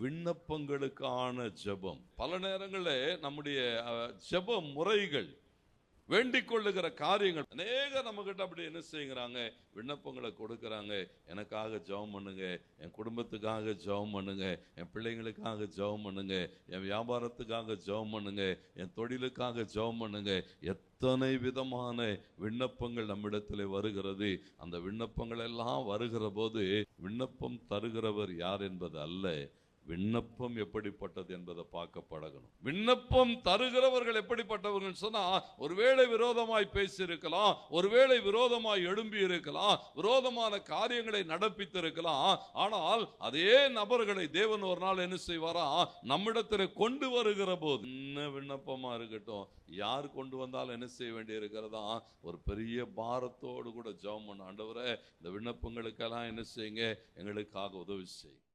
விண்ணப்பங்களுக்கான ஜெபம். பல நேரங்களில் நம்முடைய ஜெப முறைகள், வேண்டிக் கொள்ளுகிற காரியங்கள், அநேக நம்ம கிட்ட அப்படி என்ன செய்கிறாங்க, விண்ணப்பங்களை கொடுக்கறாங்க. எனக்காக ஜெபம் பண்ணுங்க, என் குடும்பத்துக்காக ஜெபம் பண்ணுங்க, என் பிள்ளைங்களுக்காக ஜெபம் பண்ணுங்க, என் வியாபாரத்துக்காக ஜெபம் பண்ணுங்க, என் தொழிலுக்காக ஜெபம் பண்ணுங்க. எத்தனை விதமான விண்ணப்பங்கள் நம்மிடத்தில் வருகிறது. அந்த விண்ணப்பங்கள் எல்லாம் வருகிற போது விண்ணப்பம் தருகிறவர் யார் என்பது அல்ல, விண்ணப்பம் எப்படிப்பட்டது என்பதை பார்க்க பழகணும். விண்ணப்பம் தருகிறவர்கள் எப்படிப்பட்டவர்கள் சொன்னா, ஒருவேளை விரோதமாய் பேசியிருக்கலாம், ஒருவேளை விரோதமாய் எழும்பி இருக்கலாம், விரோதமான காரியங்களை நடப்பித்திருக்கலாம். ஆனால் அதே நபர்களை தேவன் ஒரு நாள் என்ன செய்வாரா, நம்மிடத்தில் கொண்டு வருகிற போது, என்ன விண்ணப்பமா இருக்கட்டும், யார் கொண்டு வந்தாலும் என்ன செய்ய வேண்டிய இருக்கிறதா, ஒரு பெரிய பாரத்தோடு கூட ஜெபம் பண்ண, ஆண்டவரே இந்த விண்ணப்பங்களுக்கெல்லாம் என்ன செய்யுங்க, எங்களுக்காக உதவி செய்யுங்க.